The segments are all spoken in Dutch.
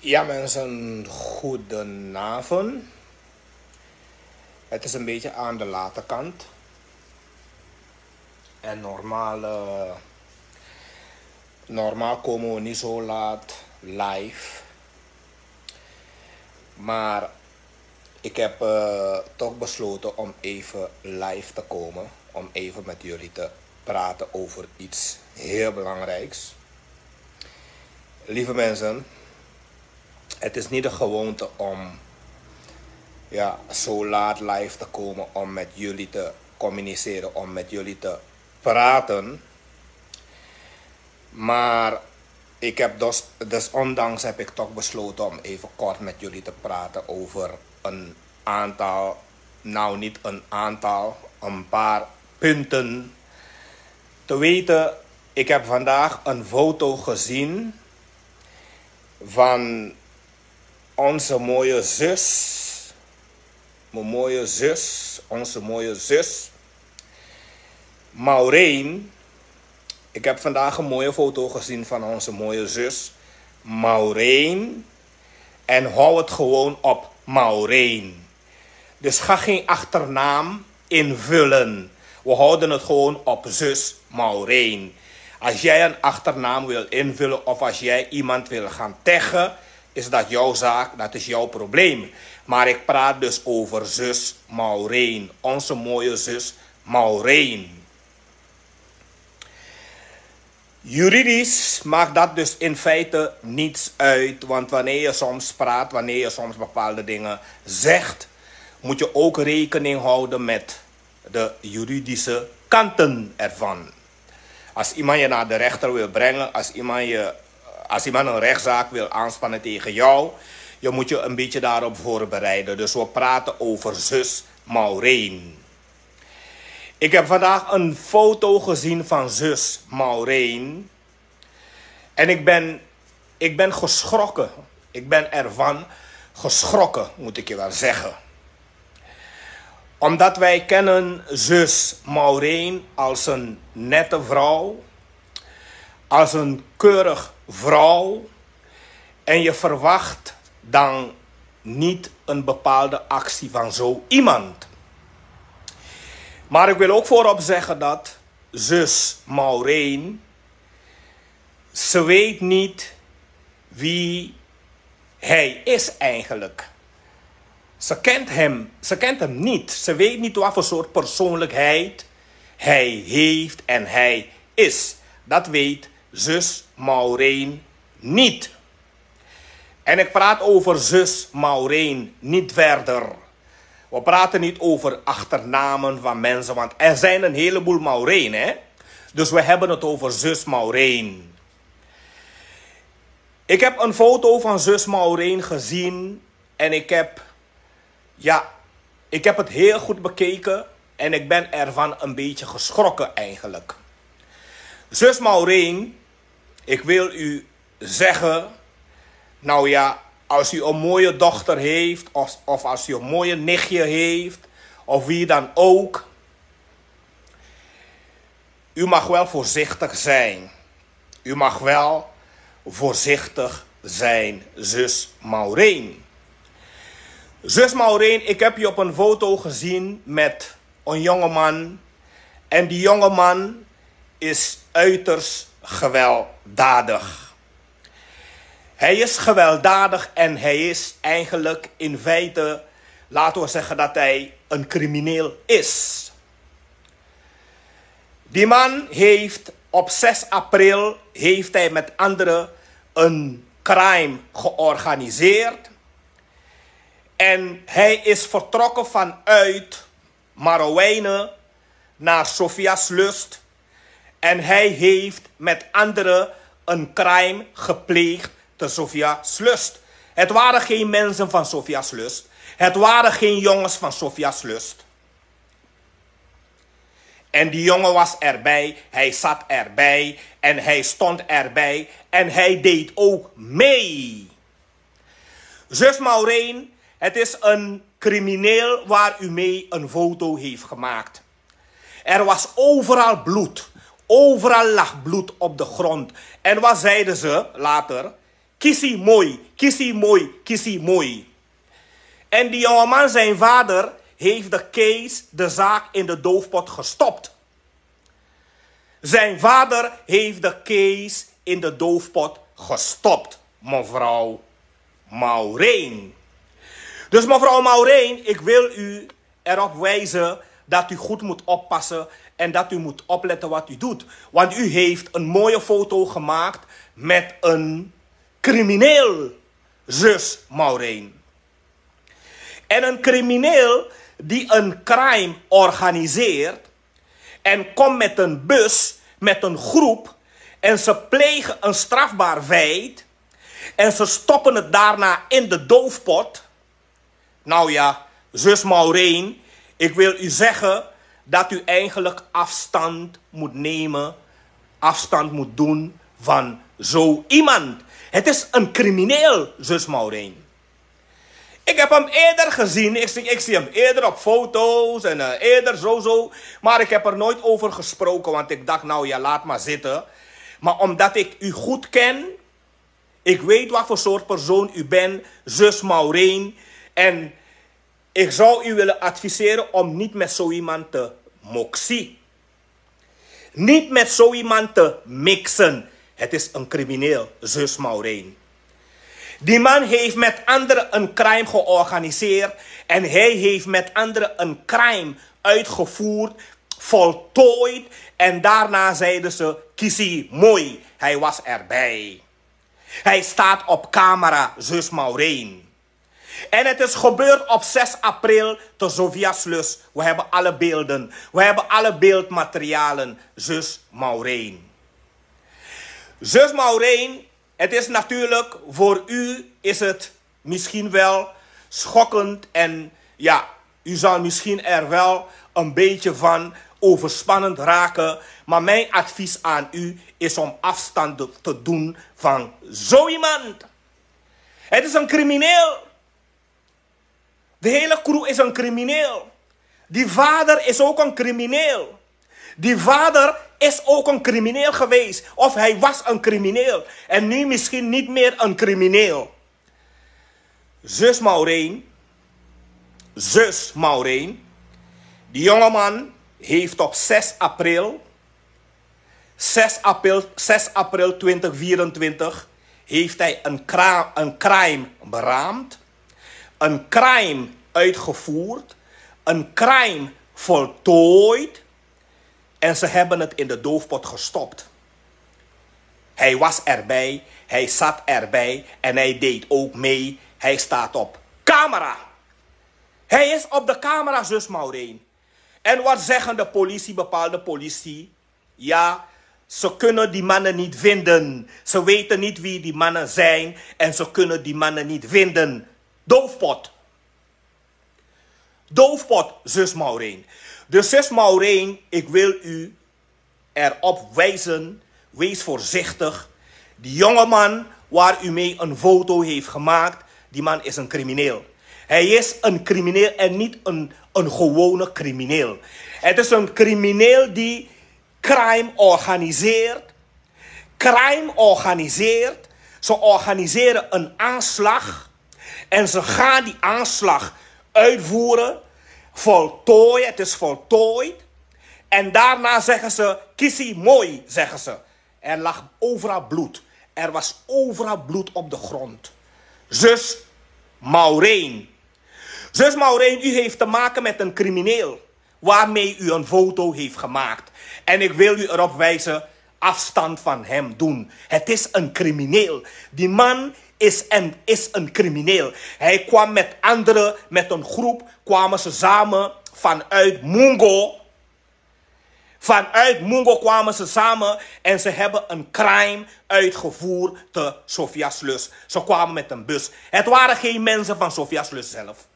Ja mensen, goedenavond. Het is een beetje aan de late kant. En normaal komen we niet zo laat live. Maar ik heb toch besloten om even live te komen. Om even met jullie te praten over iets heel belangrijks. Lieve mensen, het is niet de gewoonte om zo laat live te komen om met jullie te communiceren, om met jullie te praten. Maar ik heb dus ondanks heb ik toch besloten om even kort met jullie te praten over een aantal, nou niet een aantal, een paar punten. Te weten, ik heb vandaag een foto gezien van onze mooie zus. Onze mooie zus. Maureen. Ik heb vandaag een mooie foto gezien van onze mooie zus. Maureen. En hou het gewoon op Maureen. Dus ga geen achternaam invullen. We houden het gewoon op zus Maureen. Als jij een achternaam wil invullen of als jij iemand wil gaan taggen, is dat jouw zaak, dat is jouw probleem. Maar ik praat dus over zus Maureen. Onze mooie zus Maureen. Juridisch maakt dat dus in feite niets uit. Want wanneer je soms praat, wanneer je soms bepaalde dingen zegt, moet je ook rekening houden met de juridische kanten ervan. Als iemand je naar de rechter wil brengen, als iemand een rechtszaak wil aanspannen tegen jou, je moet je een beetje daarop voorbereiden. Dus we praten over zus Maureen. Ik heb vandaag een foto gezien van zus Maureen. En ik ben geschrokken. Ik ben ervan geschrokken, moet ik je wel zeggen. Omdat wij kennen zus Maureen als een nette vrouw. Als een keurig vrouw. En je verwacht dan niet een bepaalde actie van zo iemand. Maar ik wil ook voorop zeggen dat zus Maureen, ze weet niet wie hij is eigenlijk. Ze kent hem niet. Ze weet niet wat voor soort persoonlijkheid hij heeft en hij is. Dat weet zus Maureen niet. En ik praat over zus Maureen niet verder. We praten niet over achternamen van mensen, want er zijn een heleboel Maureen, hè? Dus we hebben het over zus Maureen. Ik heb een foto van zus Maureen gezien en ik heb het heel goed bekeken en ik ben ervan een beetje geschrokken eigenlijk. Zus Maureen, ik wil u zeggen, nou ja, als u een mooie dochter heeft of als u een mooie nichtje heeft of wie dan ook, u mag wel voorzichtig zijn. U mag wel voorzichtig zijn, zus Maureen. Zus Maureen, ik heb je op een foto gezien met een jongeman. En die jongeman is uiterst gewelddadig. Hij is gewelddadig en hij is eigenlijk in feite, laten we zeggen dat hij een crimineel is. Die man heeft op 6 april heeft hij met anderen een crime georganiseerd. En hij is vertrokken vanuit Marowijnen naar Sophiaslust. En hij heeft met anderen een crime gepleegd te Sophiaslust. Het waren geen mensen van Sophiaslust. Het waren geen jongens van Sophiaslust. En die jongen was erbij, hij zat erbij en hij stond erbij en hij deed ook mee. Zus Maureen, het is een crimineel waar u mee een foto heeft gemaakt. Er was overal bloed. Overal lag bloed op de grond. En wat zeiden ze later? Kissie mooi, kissie mooi, kissie mooi. En die jongeman, zijn vader, heeft de zaak in de doofpot gestopt. Zijn vader heeft de case in de doofpot gestopt, mevrouw Maureen. Dus mevrouw Maureen, ik wil u erop wijzen dat u goed moet oppassen en dat u moet opletten wat u doet. Want u heeft een mooie foto gemaakt met een crimineel, zus Maureen. En een crimineel die een crime organiseert en komt met een bus, met een groep en ze plegen een strafbaar feit en ze stoppen het daarna in de doofpot. Nou ja, zus Maureen, ik wil u zeggen dat u eigenlijk afstand moet nemen, afstand moet doen van zo iemand. Het is een crimineel, zus Maureen. Ik heb hem eerder gezien, ik zie hem eerder op foto's en eerder zo. Maar ik heb er nooit over gesproken, want ik dacht, nou ja, laat maar zitten. Maar omdat ik u goed ken, ik weet wat voor soort persoon u bent, zus Maureen. En ik zou u willen adviseren om niet met zo iemand te moksie. Niet met zo iemand te mixen. Het is een crimineel, zus Maureen. Die man heeft met anderen een crime georganiseerd. En hij heeft met anderen een crime uitgevoerd, voltooid. En daarna zeiden ze, kissie mooi, hij was erbij. Hij staat op camera, zus Maureen. En het is gebeurd op 6 april te Sofiasluis. We hebben alle beelden. We hebben alle beeldmaterialen, zus Maureen. Zus Maureen, het is natuurlijk, voor u is het misschien wel schokkend. En ja, u zal misschien er wel een beetje van overspannend raken. Maar mijn advies aan u is om afstand te doen van zo iemand. Het is een crimineel. De hele crew is een crimineel. Die vader is ook een crimineel. Die vader is ook een crimineel geweest. Of hij was een crimineel. En nu misschien niet meer een crimineel. Zus Maureen. Die jongeman heeft op 6 april 2024 heeft hij een crime beraamd. Een crime uitgevoerd. Een crime voltooid. En ze hebben het in de doofpot gestopt. Hij was erbij. Hij zat erbij. En hij deed ook mee. Hij staat op camera. Hij is op de camera, zus Maureen. En wat zeggen de politie, bepaalde politie? Ja, ze kunnen die mannen niet vinden. Ze weten niet wie die mannen zijn. En ze kunnen die mannen niet vinden. Doofpot. Doofpot, zus Maureen. Dus zus Maureen, ik wil u erop wijzen. Wees voorzichtig. Die jongeman waar u mee een foto heeft gemaakt, die man is een crimineel. Hij is een crimineel en niet een gewone crimineel. Het is een crimineel die crime organiseert. Crime organiseert. Ze organiseren een aanslag. En ze gaan die aanslag uitvoeren. Voltooien. Het is voltooid. En daarna zeggen ze, kissie mooi, zeggen ze. Er lag overal bloed. Er was overal bloed op de grond. Zus Maureen. Zus Maureen, u heeft te maken met een crimineel. Waarmee u een foto heeft gemaakt. En ik wil u erop wijzen, afstand van hem doen. Het is een crimineel. Die man is een crimineel. Hij kwam met anderen, met een groep, kwamen ze samen vanuit Mungo. Vanuit Mungo kwamen ze samen en ze hebben een crime uitgevoerd te Sofiasluis. Ze kwamen met een bus. Het waren geen mensen van Sofiasluis zelf.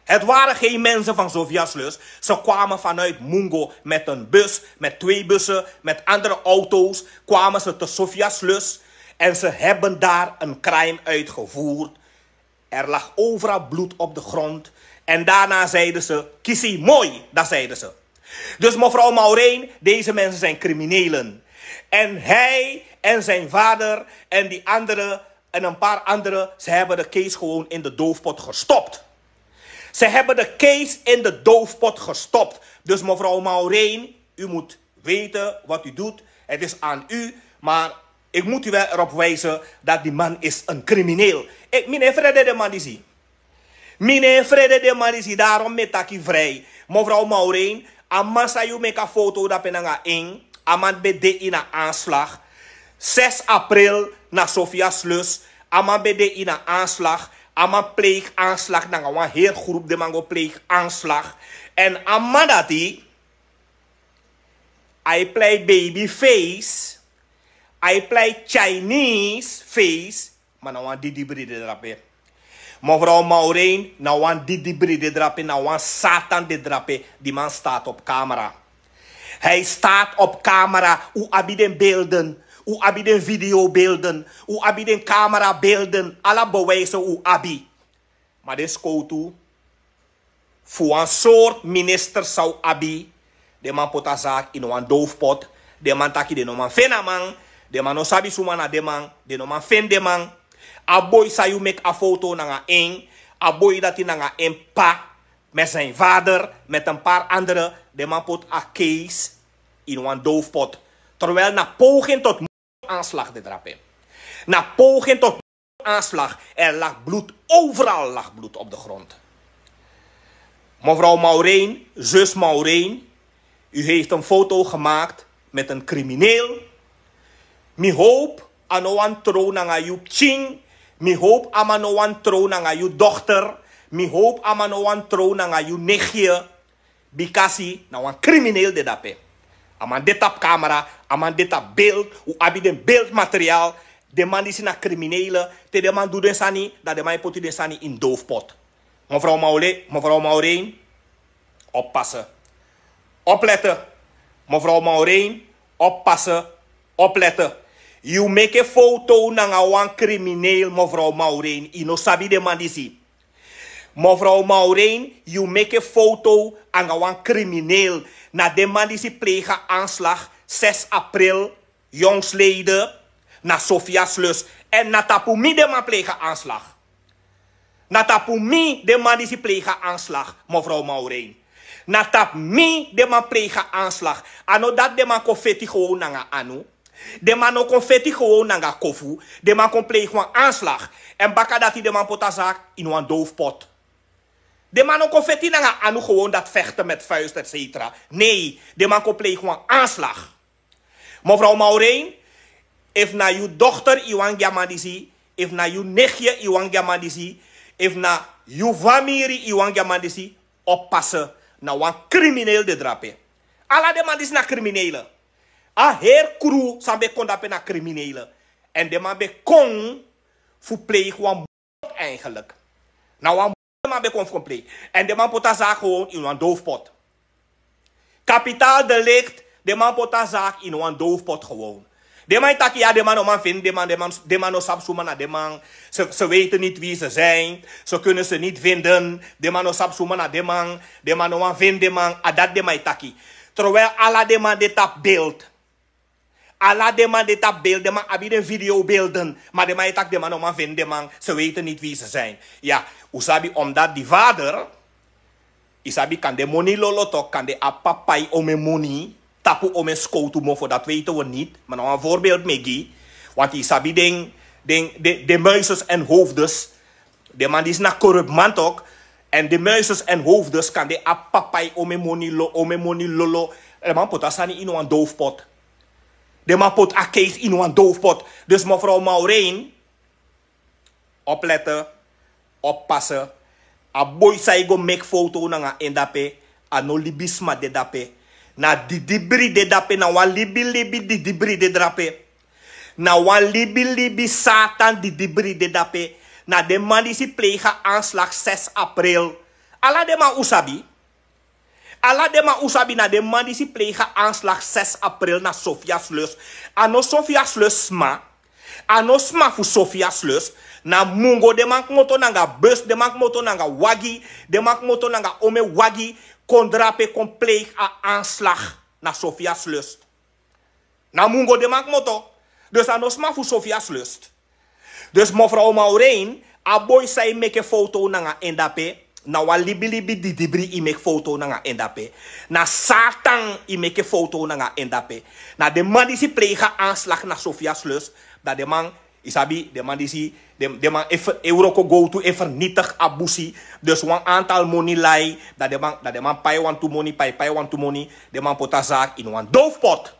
Het waren geen mensen van Sofiasluis. Ze kwamen vanuit Mungo met een bus, met 2 bussen, met andere auto's. Kwamen ze te Sofiasluis en ze hebben daar een crime uitgevoerd. Er lag overal bloed op de grond. En daarna zeiden ze, kissie mooi, dat zeiden ze. Dus mevrouw Maureen, deze mensen zijn criminelen. En hij en zijn vader en die andere en een paar anderen, ze hebben de case gewoon in de doofpot gestopt. Ze hebben de case in de doofpot gestopt. Dus mevrouw Maureen, u moet weten wat u doet. Het is aan u, maar ik moet u wel erop wijzen dat die man is een crimineel. Meneer Frede de Mandisi. Meneer Frede de Mandisi, daarom met taki vrij. Mevrouw Maureen, amma sa you make a foto dat penanga ing. Aman bede in een aanslag. 6 april na Sofia Slus. Aman bede in een aanslag. Aman pleeg aanslag. Dan gaan we heel groep de mango pleeg aanslag. En aman dat I play baby face. I play Chinese face. Maar nou aan die bride drapen. Mevrouw Maureen, nou aan die bride drapen. Nou aan Satan de drapen. Die man staat op camera. Hij staat op camera. Hoe abiden beelden. Hoe abiden videobeelden. Hoe abiden camerabeelden. Alle bewijzen hoe abi. Maar dit is koutu. Voor een soort minister zou abi. De man pota zaak in een doofpot. De man taki de no man fena man. De man no sabi sumana de man. De no man fen de man. A boy sa you make a foto nanga eng. A boy dat hij nanga een pa. Met zijn vader. Met een paar anderen. De man pot a case in een doofpot. Terwijl na poging tot aanslag de drapen. Na poging tot aanslag. Er lag bloed. Overal lag bloed op de grond. Mevrouw Maureen, zus Maureen. U heeft een foto gemaakt met een crimineel. Mi hoop anoan trouw nanga yu ching. Mi hoop amanoan trouw nanga yu dochter. Mi hoop amanoan trouw nanga yu nichtje. Bikasi nou een crimineel de dape. Aman dit op camera, aman dit op beeld. U abi den beeldmateriaal. De man is een criminele. Te de man doet den sani, dat de man poti den sani in doofpot. Mevrouw Maureen, oppassen. Opletten. Mevrouw Maureen, oppassen. Opletten. You make a foto nanga wan crimineel, mevrouw Maureen. Ino sabi de man disi. Mevrouw Maureen, you make a foto nanga wan crimineel. Na de man disi plegen aanslag 6 april, jongsleden, na Sofia Slus. En na tapumi de man plegen aanslag. Na tapumi de man disi plegen aanslag, mevrouw Maureen. Na tap mi de man plegen aanslag. Ano dat de man confetti gewoon nanga anu. De man no confetti gewoon nanga kofu. De man kon plegen gewoon aanslag. En baka dat de man potazak in een doofpot. De man no confetti nanga anu gewoon dat vechten met vuist et cetera. Nee, de man kon plegen gewoon aanslag. Mevrouw Maureen, if na uw dochter iwan gamandisi, if na uw nichtje iwan gamandisi, if na uw familie iwan gamandisi, oppassen. Nou, een crimineel de drape. Alla de man is na criminele. A heer crew sambe kondape na criminele. En de man be kon voor pleeg wan eigenlijk. Nou, wan man be kon voor pleeg. En de man pota zaak gewoon in een doofpot. Kapitaal delict, de man pota zaak in een doofpot gewoon. De man taki ja, de man man vindt, de man no sap sumana, de man, ze weten niet wie ze zijn, ze kunnen ze niet vinden, de man no sap sumana, de man no man vindt, de man, adat de man taki. Terwijl alla de man dit op beeld. Alla de man dit op beeld, de man hebben videobeelden, maar de man tak de man no man vindt, de man, ze weten niet wie ze zijn. Ja, usabi omdat die vader, isabi kan de money lolotok, kan de apapai ome money, tapu om een skoutu mofo, dat weten we niet. Maar nou een voorbeeld mee. Want die sabi de muizes en hoofdes. De man die is na corrupt man ook. En de muizes en hoofdes kan de apapai om een money lolo. De man pot asani in een doofpot. De man pot a case in een doofpot. Dus mevrouw Maureen, opletten, oppassen. A boy say go make foto na nga endape. A no libisma de dape. Na di dibri de dape, na wan libi di dibri de drape. Na wan libi Satan di dibri de dape. Na de man die si plegen aanslag 6 april. Alla de man usabi. Alla de man usabi na de man die si plegen aanslag 6 april na Sofia Slus. Ano Sofia Slus sma. Ano sma fu Sofia Slus. Na mungo de man moto nanga bus, de man moto nanga wagi. De man moto nanga ome wagi. Kon drape kon pleeg a aanslag na Sofia Slus. Na mungo de mak moto. Dus aan ons maar voor Sofia's lust. Dus mevrouw Maureen, aboy say make foto nanga endape. Na wa libi di dibri I make foto nanga endape. Na Satan I make foto nanga endape. Na de man die si plegen aanslag na Sofia's lust. Dat de man, isabi, de man die si, de man euroko go to vernietig abusi. Dus een aantal money lai. Dat de man pay want to money, pay want to money. De man pota zaak in een doofpot.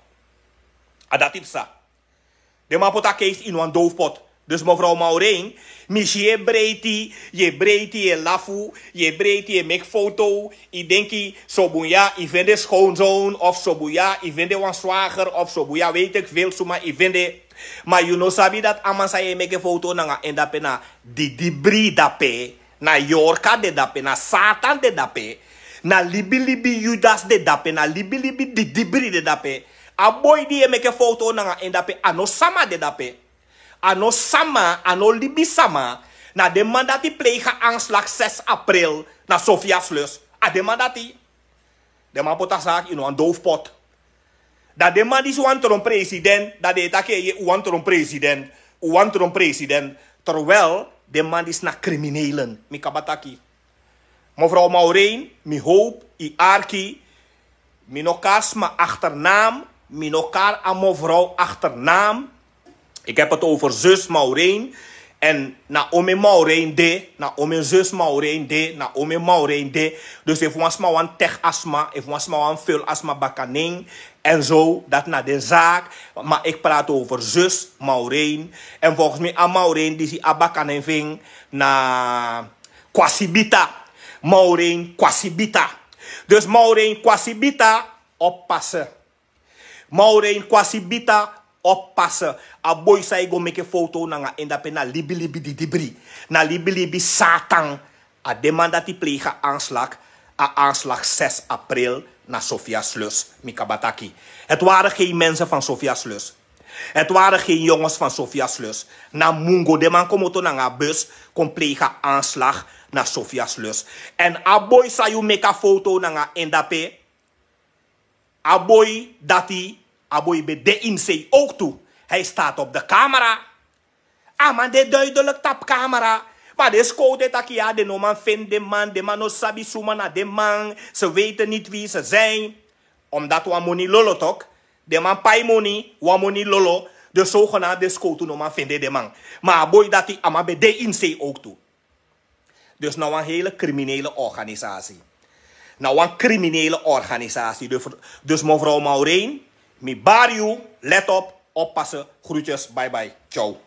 Dat is sa. De man pota case in een doofpot. Dus mevrouw Maureen, je breiti, je lafu, je breiti, je make foto. Je denkt, sobuya, je vindt de schoonzoon, of sobuya, je vindt de zwager, of sobuya, weet ik veel, zomaar, je vindt de. Maar you know, sabi dat amasa je make foto na en dape na di dibri dape, na Yorka de dape, na Satan de dape, na libi Judas de dape, na libi di dibri de dape. A boy die je make foto na en dape, ano sama de dape. Ano sama, ano libi sama, na de man dat die plegen aanslag 6 april na Sofia's lus. A de man dat die, de man pota zaak in een doofpot. Dat de man die zo'n tron president, dat de take je uwan tron president, terwijl de man is na criminelen, mi kabataki. Mevrouw Maureen, mi hoop, I arki, mi nokas ma achternaam, mi nokar aan mevrouw achternaam. Ik heb het over zus Maureen en Naomi Maureen de, Naomi zus Maureen de, Naomi Maureen de. Dus if was maar een tech asma, if was maar een veel asma bakaning en zo, dat naar de zaak. Maar ik praat over zus Maureen en volgens mij aan Maureen die si abakaning ving na Kwasibita. Maureen Kwasibita. Dus Maureen Kwasibita oppassen. Maureen Kwasibita oppassen. A boy say go make a foto nanga endape na libi di dibri. Na libi Satan. A demand dat die plegen aanslag. A aanslag 6 april na Sofia's lus. Mikabataki. Het waren geen mensen van Sofia's lus. Het waren geen jongens van Sofia's lus. Na mungo de man komoto nanga bus. Kon plegen aanslag na Sofia's lus. En a boy say you make a foto nanga endape. A boy dati. Aboy be de inzee ook toe. Hij staat op de camera. Ah man, de duidelijk tap camera. Maar de scoude takia, de no man vindt de man no sabi suma na de man. Ze weten niet wie ze zijn. Omdat we money lolo tok. De man pay money, we money lolo. De zogenaamde scoude no man vindt de man. Maar aboy dat hij ama be de inzee ook toe. Dus nou een hele criminele organisatie. Nou een criminele organisatie. Dus mevrouw Maureen. Mi bar you, let op, oppassen, groetjes, bye bye, ciao.